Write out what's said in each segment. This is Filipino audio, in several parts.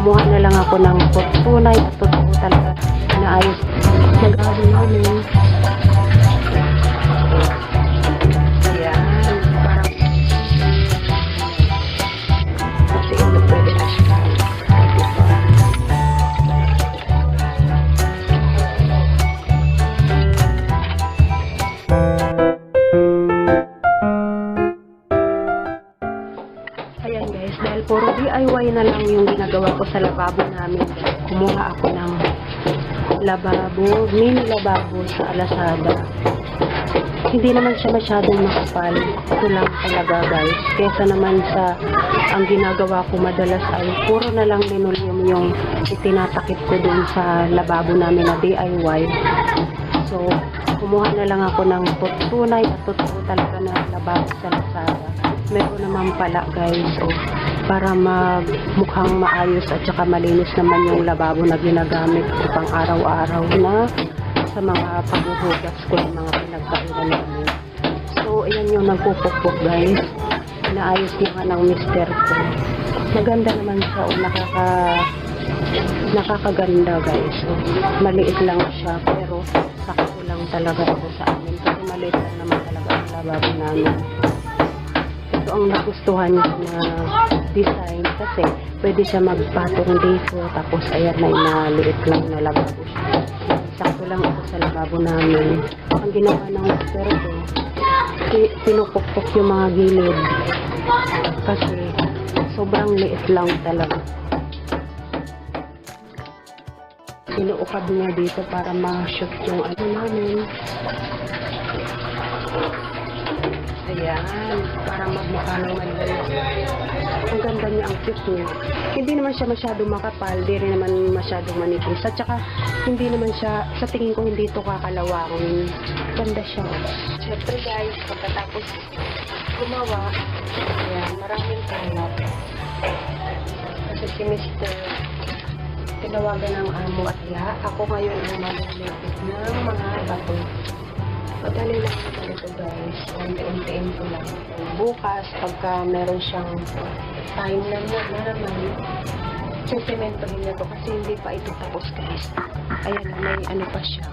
kumuha na lang ako ng tunay at totoo talaga na ayos mag-aaral namin. Ayan, parang kasi ito pwede na siya. Ayan guys, dahil puro DIY na lang yung ginagawa ko sa lababo namin. Kumuha ako ng lababo, mini lababo sa Lazada. Hindi naman siya masyadong makapal. Ito lang talaga guys. Kesa naman sa ang ginagawa ko madalas ay puro na lang linoleum yung itinatakip ko dun sa lababo namin na DIY. So, kumuha na lang ako ng tunay at totoo talaga na lababo sa Lazada. Meron naman pala guys, so, para mukhang maayos at saka malinis naman yung lababo na ginagamit ko pang araw-araw na sa mga paghuhugas ko ng mga pinagkainan namin. So, ayan yung nagpupukpok guys. Inaayos naman ng mister ko. Maganda naman siya o nakakaganda guys. So, maliit lang siya pero sakto lang talaga ako sa amin kasi maliit lang naman talaga ang lababo namin. Ito ang nagustuhan niya na design kasi pwede siya magpatong dito tapos ayan na inaliit lang na lababo siya. Sakto lang ako sa lababo namin. Ang ginawa ng mister ko, pinupukpok yung mga gilid kasi sobrang liit lang talaga. Sinuukab niya dito para ma-shoot yung ano namin. Ayan, para magmukha naman ganyan. Ang ganda niya, ang cute niya. Hindi naman siya masyadong makapal, di rin naman masyadong manipis. At saka, hindi naman siya, sa tingin ko hindi ito kakalawangin. Ganda siya. Siyempre guys, pagkatapos gumawa, ayan, maraming kalap. Kasi si Mr. tinawagan ng amo at ako ngayon ang maglilipit ng mga bato. Madali lang ito guys. Unti-untiin ko lang. Bukas, pagka meron siyang time na naman, sentimentohin niya to kasi hindi pa ito tapos guys. Ayan, may ano pa siya.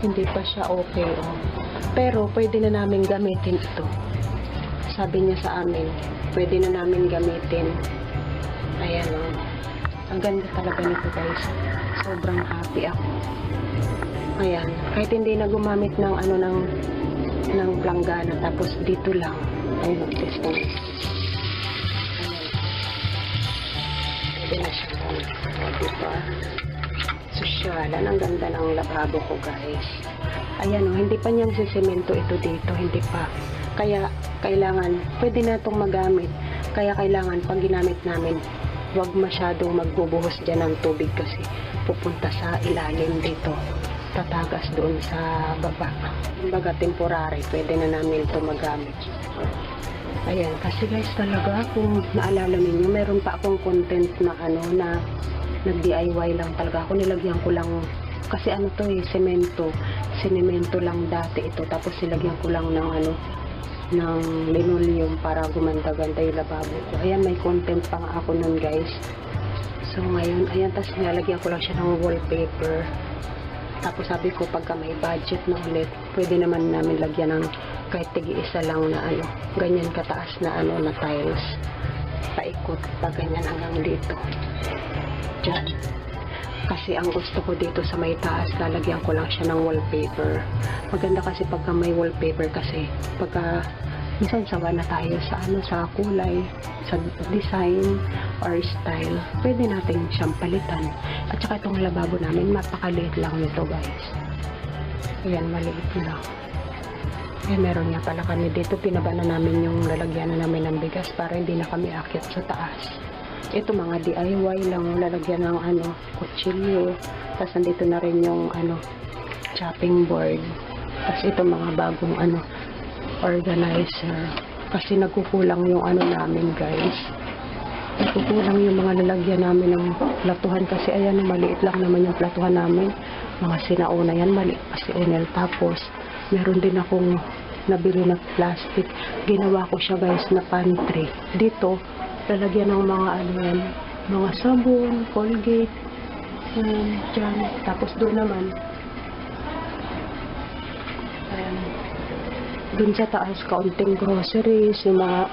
Hindi pa siya okay. Oh. Pero, pwede na namin gamitin ito. Sabi niya sa amin, pwede na namin gamitin. Ayan o. Ang ganda talaga nito guys. Sobrang happy ako. Ayan, kahit hindi na gumamit ng ano ng planggana tapos dito lang ay mag-testing. Pwede na siya diba? Sosyalan, ang ganda ng lababo ko guys. Ayan o, hindi pa niyang sisemento ito dito, hindi pa. Kaya kailangan, pwede na itong magamit. Kaya kailangan pag ginamit namin, huwag masyadong magbubuhos dyan ng tubig kasi pupunta sa ilalim dito. Tatagas doon sa baba. Kumbaga temporary, pwede na namin ito magamit. Ayan, kasi guys talaga kung naalala ninyo, meron pa akong content na ano na nag-DIY lang talaga ako. Nilagyan ko lang, kasi ano to semento lang dati ito. Tapos nilagyan ko lang ng ano, ng linoleum para gumanda-ganda yung lababo ko. Ayan, may content pa nga ako nun guys. So ngayon, ayan, tapos nilalagyan ko lang siya ng wallpaper. Tapos sabi ko pagka may budget na ulit, pwede naman namin lagyan ng kahit tigi-isa lang na ano, ganyan kataas na ano na tiles. Paikot pa ganyan hanggang dito. Diyan. Kasi ang gusto ko dito sa may taas, lalagyan ko lang siya ng wallpaper. Maganda kasi pagka may wallpaper kasi pagka minsan sawa na tayo sa ano, sa kulay, sa design or style, pwede natin siyang palitan. At saka itong lababo namin, mapakaliit lang nito guys. Ayan, maliit lang. Ayan, meron nga pala kami dito, pinaba na namin yung lalagyan na namin ng bigas para hindi na kami akyat sa taas. Ito mga DIY lang, lalagyan ng ano, kutsilyo. Tapos nandito na rin yung ano, chopping board. Tapos ito mga bagong ano, organizer. Kasi nagkukulang yung ano namin guys. Nagkukulang yung mga lalagyan namin ng platuhan kasi ayan, maliit lang naman yung platuhan namin. Mga sinauna yan, maliit pa si Enel. Tapos meron din akong nabili na plastic. Ginawa ko siya guys na pantry. Dito, lalagyan ng mga ano yan, mga sabon, Colgate, dyan. Tapos doon naman, doon sa taas, kaunting groceries, yung mga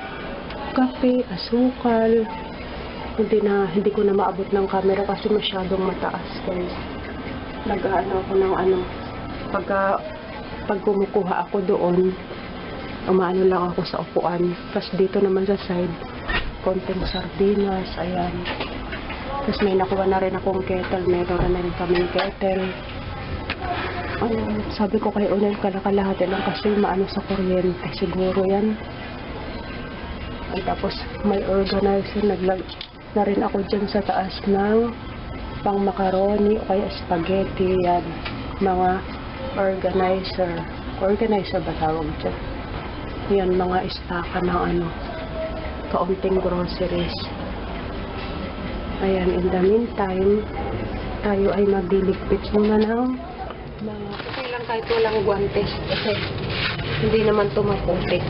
kape, asukal. Hindi ko na maabot ng camera kasi masyadong mataas, guys. Nag-ano ako ng pag kumukuha ako doon, umaano lang ako sa upuan. Tapos dito naman sa side, konting sardinas, ayan. Tapos may nakuha na rin akong kettle, meron na rin kaming kettle. Sabi ko kay Unel, kalakalahati lang kasi maano sa kuryente, siguro yan. Ay, tapos may organizer, naglag na rin ako dyan sa taas ng pang macaroni o kaya spaghetti, yan. Mga organizer ba tawag dyan? Yan, mga istaka ng kaunting groceries. Ayan, in the meantime, tayo ay magliligpit muna ng mga, okay lang kahit walang guantes kasi hindi naman ito maputik.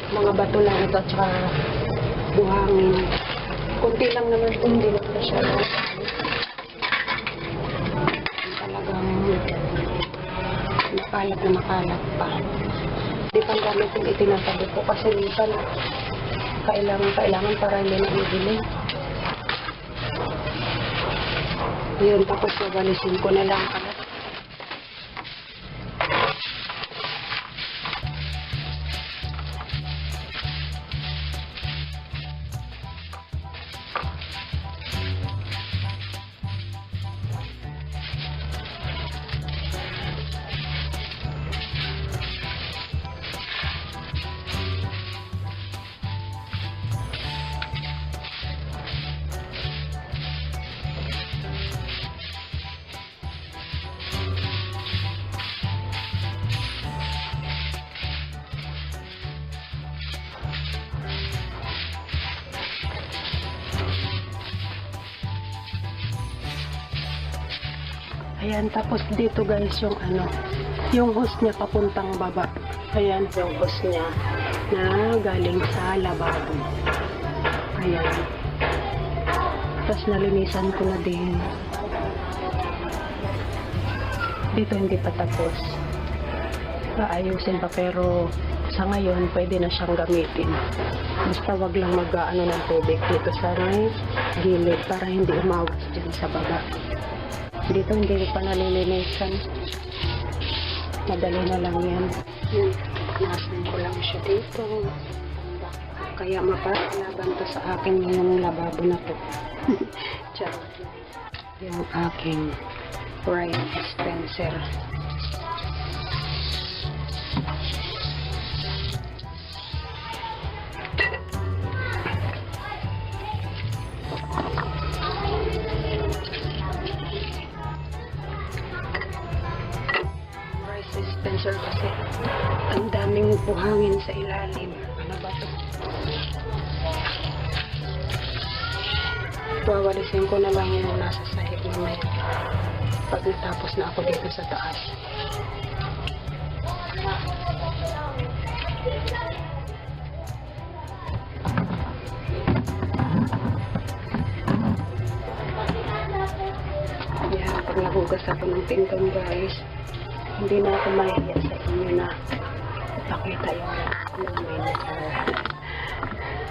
Mga bato lang ito at saka buhangin. Kunti lang naman ito, hindi naman masyadong talagang makalat pa. Hindi pang gamit yung itinatabi ko kasi minsan kailangan para hindi na ibili. Yun, tapos babalisin ko na lang pala. Ayan, tapos dito guys yung hose niya papuntang baba. Ayan, yung hose niya na galing sa lababo. Ayan. Tapos nalinisan ko na din. Dito hindi pa tapos. Aayusin pa pero sa ngayon pwede na siyang gamitin. Basta wag lang mag-aano ng tubig dito sa may gilid para hindi umawat dyan sa baba. Dito hindi pa nalilinisan. Madali na lang yan. Nasan ko lang siya dito. Kaya mapalaban to sa akin yung lababo na to. Yung aking rain dispenser. Dispenser kasi ang daming buhangin sa ilalim. Ano ba ito? Wawalisin ko na lang yung nasa sahig mamaya pag natapos na ako dito sa taas. Yan, pag nahugas ako ng pinggan guys, hindi na ako mahiya sa inyo na ipakita yung miniature.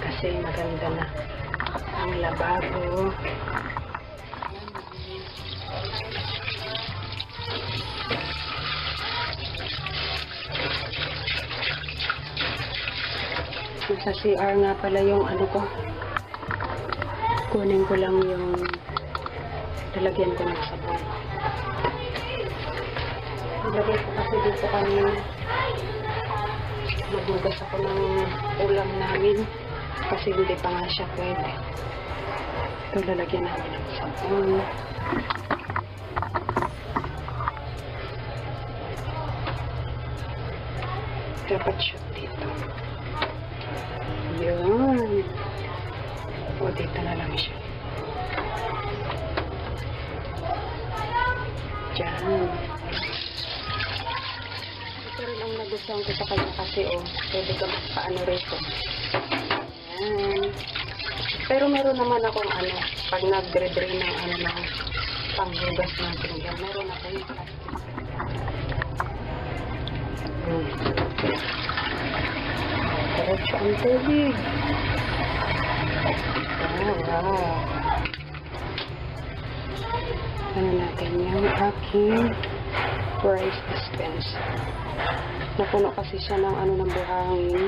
Kasi maganda na ang lababo. Sa CR nga pala yung ko. Kunin ko lang yung lalagyan ko ng sabon. Ilagay ko kasi dito kami maghugas ako ng ulam namin kasi hindi pa nga siya pwede. Ito lalagyan namin ng sabon. Dapat siya dito. Yun. O dito na lang siya. Diyan. Ang nagustuhan ko sa kanya kasi pwede ka magpaano rito. Ayan. Pero meron naman akong ano, pag nagre-drain ng ano ng panghugas ng pinggan, meron ako yung plastic. Diretso ang tubig. Wow. Ano natin yung aking rice dispenser. Napuno kasi siya ng ano ng buhangin.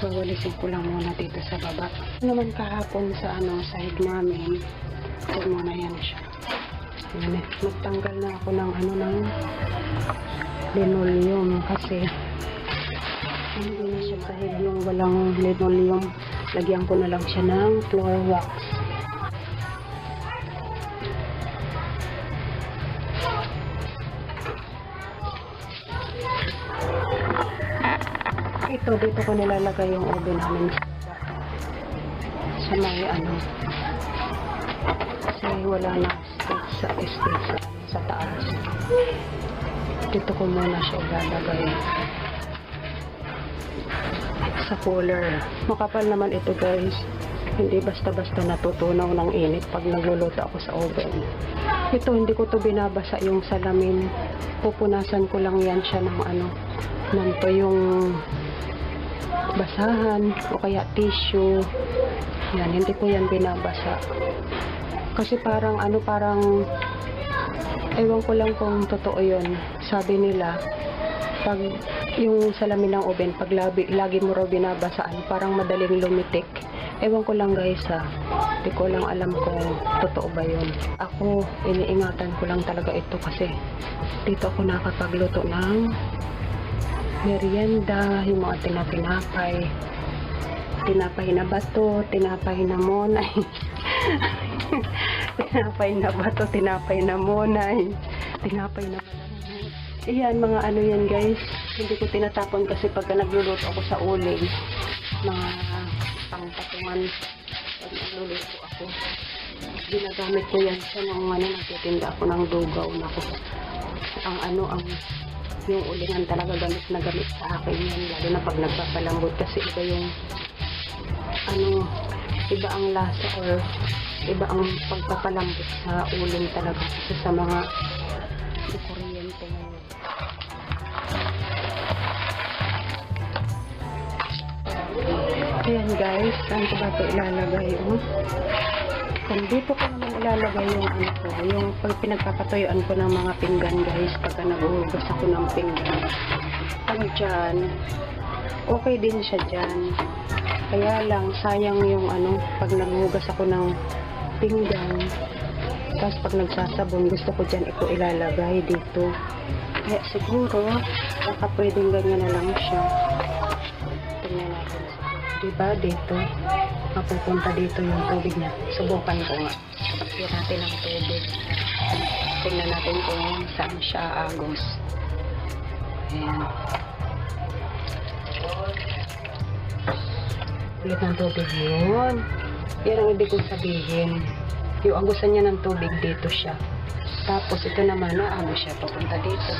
Wawalisin ko lang muna dito sa baba. Naman kahapon sa ano side namin. Ito muna yan siya. Yan, magtanggal na ako ng ano ng linoleum kasi hindi na siya sahig yung walang linoleum. Lagyan ko na lang siya ng floor wax. Ito, dito ko nilalagay yung oven namin sa may ano kasi wala na space sa taas. Dito ko muna siya ilalagay sa cooler. Makapal naman ito guys, hindi basta-basta natutunaw ng init pag nagluluto ako sa oven. Ito, hindi ko to binabasa yung salamin, pupunasan ko lang yan siya ng ano ng to yung basahan o kaya tissue. Yan, hindi ko yan binabasa. Kasi parang ano, parang ewan ko lang kung totoo yun. Sabi nila, pag yung salamin ng oven, pag lagi mo raw binabasaan, parang madaling lumitik. Ewan ko lang guys ha. Hindi ko lang alam kung totoo ba yun. Ako, iniingatan ko lang talaga ito kasi dito ako nakapagluto ng merienda, yung mga tinapay na bato, tinapay na monay. Tinapay na bato, tinapay na monay, tinapay na malambot. Iyan, mga ano yan guys. Hindi ko tinatapon kasi pagka nagluluto ako sa uling, mga pangpatungan pag nagluluto ako. Ginagamit ko yan sa mga ano, nagtitinda ako ng dugaw na ko. Yung ulingan talaga gamit na gamit sa akin yan, lalo na pag nagpapalambot kasi iba yung ano, iba ang lasa or iba ang pagpapalambot sa uling talaga kasi sa mga kuryente ngayon. Ayan guys, saan ko ba ito ilalagay? Kung dito ko naman ilalagay yung ano ko, yung pag pinagpapatuyuan ko ng mga pinggan guys, pagka naghuhugas ako ng pinggan. Pag dyan, okay din siya dyan. Kaya lang, sayang yung ano, pag naghuhugas ako ng pinggan, tapos pag nagsasabon, gusto ko dyan ito ilalagay dito. Kaya siguro, baka pwedeng ganyan na lang siya. Tingnan natin. Diba dito? Mapupunta dito yung tubig niya. Subukan ko nga. Lagyan natin ang tubig. Tingnan natin kung saan siya agos. Ayan. Ulit ng tubig yun. Yan ang ibig kong sabihin. Yung agusan niya ng tubig dito siya. Tapos ito naman naagos siya papunta dito.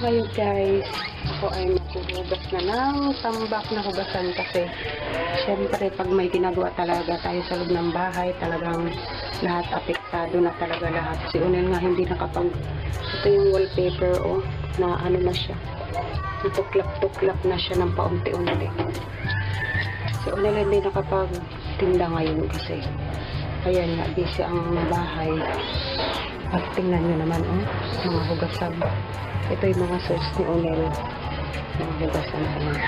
Ngayon guys, ako ay maghuhugas na ng tambak na hugasan kasi syempre pag may ginagawa talaga tayo sa loob ng bahay, talagang lahat apektado na talaga lahat. Si Unel nga hindi nakapag, ito yung wallpaper na ano na siya, natuklap-tuklap na siya ng paunti-unti. Si Unel hindi nakapag-tinda ngayon kasi ayan nga, busy ang bahay. At tingnan nyo naman mga hugasan. Ito yung mga sauce ni Unel. Mga hugasan sa mga.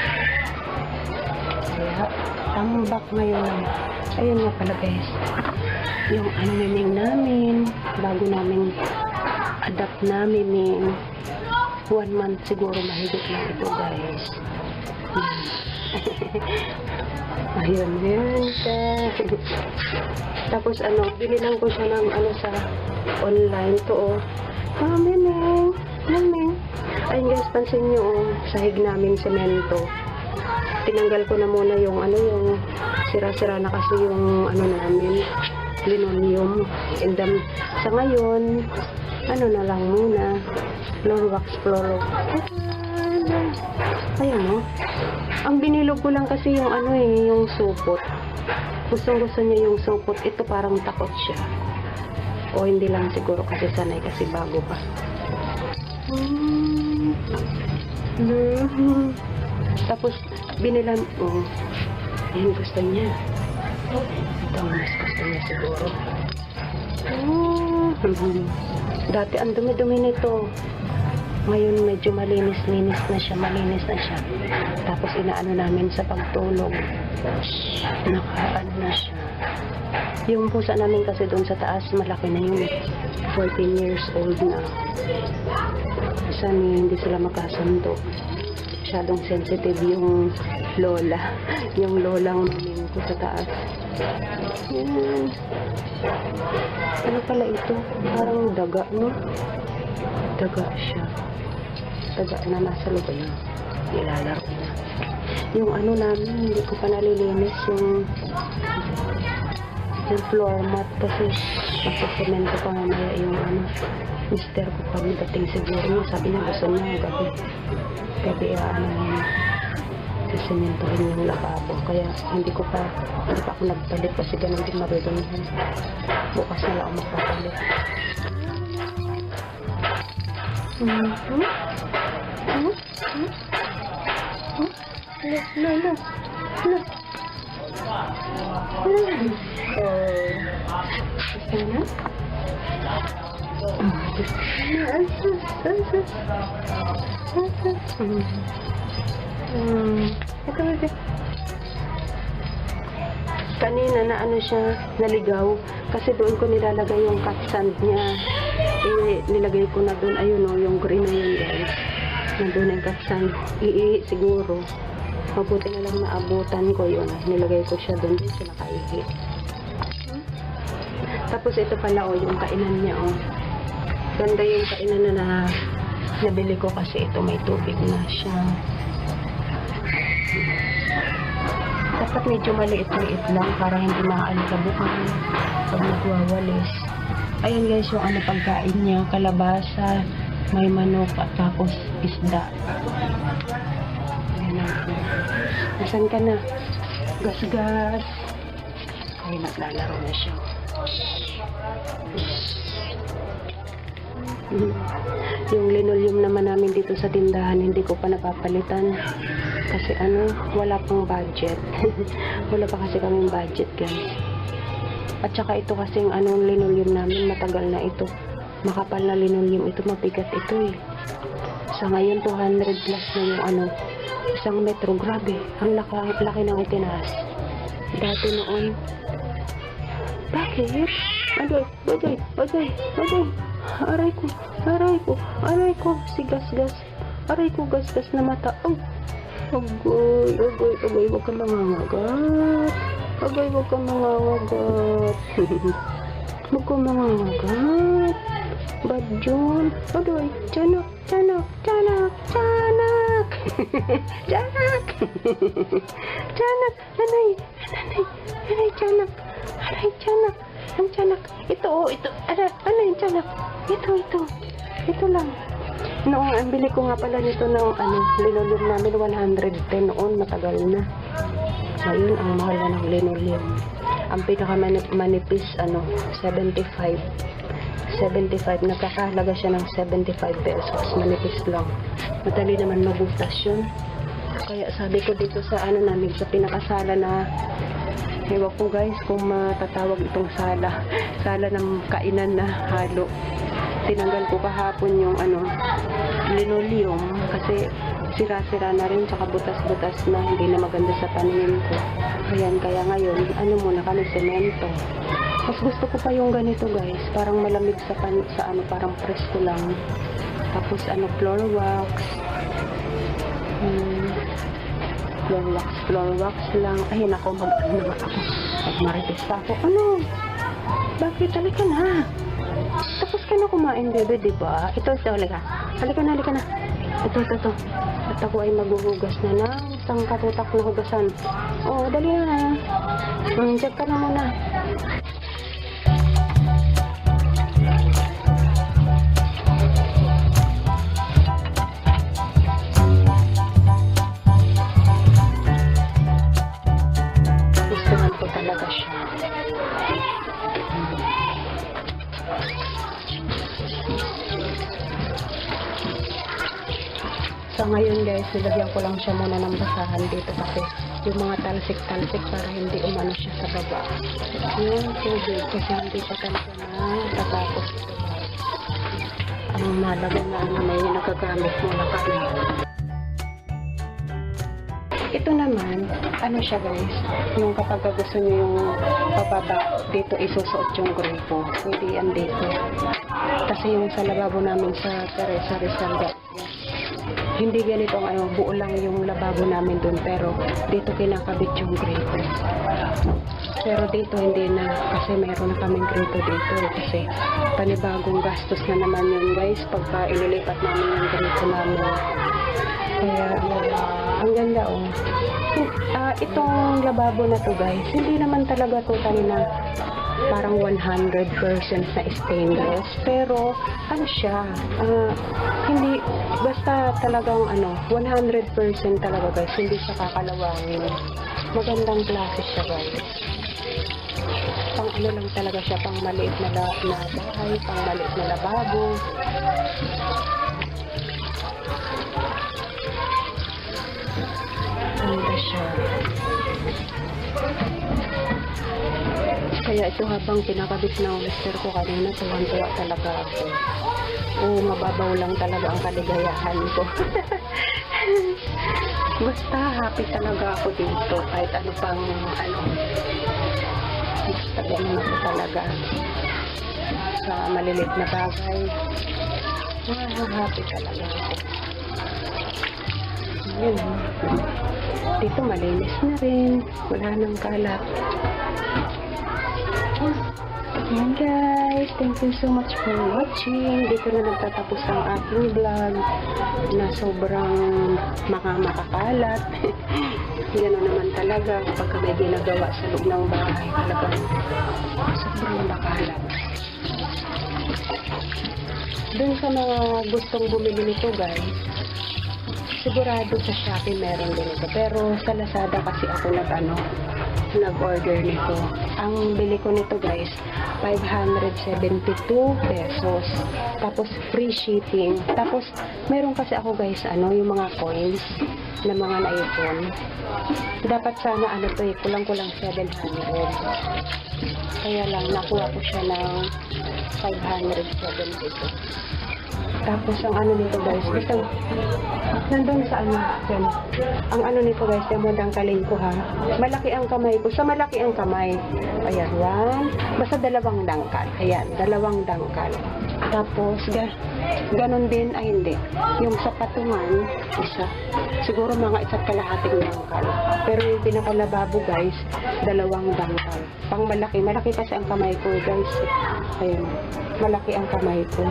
Kaya, tambak ngayon. Ayun nga pala guys. Yung ano namin, bago namin adapt namin 1 month siguro mahigit lang ito guys. Ayun yan. Tapos binilang ko siya ng sa online to Meneng. Ayun guys, pansin nyo sahig namin semento. Tinanggal ko na muna yung yung sira-sira na kasi yung namin linoleum. And then, sa ngayon na lang muna floor wax. Ayan mo. Ang binilog ko lang kasi yung ano eh, yung supot. Gusto niya yung supot. Ito parang takot siya. O hindi lang siguro kasi sanay kasi bago pa. Tapos binilan ko. Ayan gusto niya. Ito ang mas gusto niya siguro. Dati ang dumi-dumi nito. Ngayon medyo malinis na siya. Tapos inaano namin sa pagtulog. Nakaano na siya. Yung pusa namin kasi doon sa taas, malaki na yung 14 years old na. Kasi hindi sila magkasundo. Masyadong sensitive yung lola. Yung lolang namin ko sa taas. Yan. Ano pala ito? Parang daga, no? Daga siya. Daga na nasa loob niya. Nilalaro niya. Yung ano namin, hindi ko pa nalilinis yung floor mat kasi magsasemento pa mamaya yung ano. Mister ko pag dating siguro. Sabi niya gusto niya gabi ano yun. Sisementohin yung lababo. Kaya hindi pa ako nagpalit kasi ganun din marunong. Bukas na lang ako magpapalit. Kanina na ano siya, naligaw kasi doon ko nilalagay yung cat sand niya. Nilagay ko na doon, ayun o, yung green na yun guys. Nandun yung cat sand. Siguro. Mabuti na lang naabutan ko yun. Nilagay ko siya doon, siya nakaihi. Tapos ito pala o, yung kainan niya o. Ganda yung kainan na nabili ko kasi ito may tubig na siya. Dapat medyo maliit-liit lang para hindi maaalikabukan pag nagwawalis. Ayun guys, yung ano pagkain niya, kalabasa, may manok at tapos isda. Ayan natin. Nasaan ka na? Gas-gas. Ay, naglalaro na siya. Yung linoleum naman namin dito sa tindahan, hindi ko pa napapalitan. Kasi ano, wala pang budget. Wala pa kasi kaming budget guys. At saka ito kasing anong linoleum namin, matagal na ito. Makapal na linoleum ito, mabigat ito eh. Sa ngayon, 200 plus na yung ano, isang metro. Grabe, ang laki ng itinaas. Dati noon, bakit? Bagay. Aray ko, si gas-gas. Aray ko, gas-gas na mata. Oh, agay, wag kang mangangagat. Wag kang mangangagat. Bad yun. Adoy, tiyanak. Tiyanak. Anay, tiyanak. Ang tiyanak. Ito. Ano yung tiyanak? Ito lang. Noong ang bili ko nga pala nito ng linoleum namin 110 noon, matagal na. Ngayon ang mahal na ng linoleum. Ang pinakamanipis 75. Nagkakahalaga siya ng 75 pesos. Manipis lang. Madali naman mabutas yun. Kaya sabi ko dito sa namin sa pinakasala na ewan ko guys kung matatawag itong sala ng kainan na halo. Tinanggal ko kahapon yung linoleum kasi sira-sira na rin tsaka butas-butas na, hindi na maganda sa paningin ko. Kaya ngayon muna kami semento. Mas gusto ko pa yung ganito guys, parang malamig sa parang presko lang. Tapos floor wax. Floor wax lang. Ay nako, magmarites pa ako. Bakit? Halika na. Tapos ka na kumain, bebe, diba? Ito, halika. Halika na. Ito. At ako ay maghuhugas na ng isang katutak na hugasan. Oh, dali na. Check ka na muna. ngayon guys, nilagyan ko lang siya muna ng basahan dito kasi yung mga talsik-talsik para hindi umano siya sa baba. Yung tubig kasi hindi pa talaga na tatapos ito. Ang malaga na may nagagamit muna kami. Ito naman, ano siya guys, yung kapag gusto nyo yung pababa, dito isusuot yung grupo. Pwede yan dito. Kasi yung sa lababo namin sa Teresa Rizal guys, hindi ganito ang ano, buo lang yung lababo namin dun, pero dito kinakabit yung grupo. Pero dito hindi na, kasi meron na kaming grupo dito. Kasi panibagong gastos na naman yun guys, pagka ililipat namin yung grupo namin. Kaya, ang ganda oh. Itong lababo na to guys, hindi naman talaga totally na parang 100% na stainless. Pero, ano siya, hindi, basta talagang 100% talaga guys, hindi siya kakalawangin. Magandang klase siya guys. Pang ano lang talaga siya, pang maliit na bahay, pang maliit na lababo. Ganda siya. Kaya ito habang pinakabit ng mister ko kanina, tuwan-tuwa talaga ako. Mababaw lang talaga ang kaligayahan ko. Basta happy talaga ako dito. Kahit ano pang basta ganun ako talaga. Sa malilit na bagay. Happy talaga ako. Yun. Dito malinis na rin. Wala nang kalat. Ayan guys, thank you so much for watching. Dito na nagtatapos ang aking vlog na sobrang makakalat. Gano'n naman talaga kapag may ginagawa sa loob ng bahay, talagang sobrang makalat. Dun sa mga gustong bumili nito guys, sigurado sa Shopee meron din ito. Pero sa Lazada kasi ako nag-order nito. Ang bili ko nito guys, 572 pesos. Tapos free shipping. Tapos meron kasi ako guys, yung mga coins na mga na-iPhone. Dapat sana kulang-kulang 700. Kaya lang nakuha ko siya ng 572. Tapos ang nito guys, basta nandun sa yan. Ang nito guys, yung dangkalin ko ha. Malaki ang kamay ko. Sa malaki ang kamay. Ayan, yan. Basta 2 dangkal. Ayan, 2 dangkal. Tapos, ganon din, ay hindi. Yung sa patungan, isa. Siguro mga 1.5 dangkal. Pero yung pinakalababo guys, 2 dangkal. Pang malaki. Malaki kasi ang kamay ko guys. Ayan. Malaki ang kamay ko.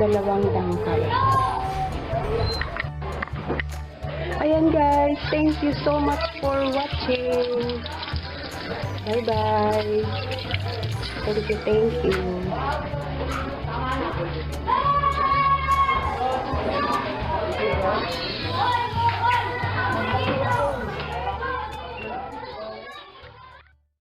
2 dangkal. Ayan guys, thank you so much for watching. Bye bye. Thank you.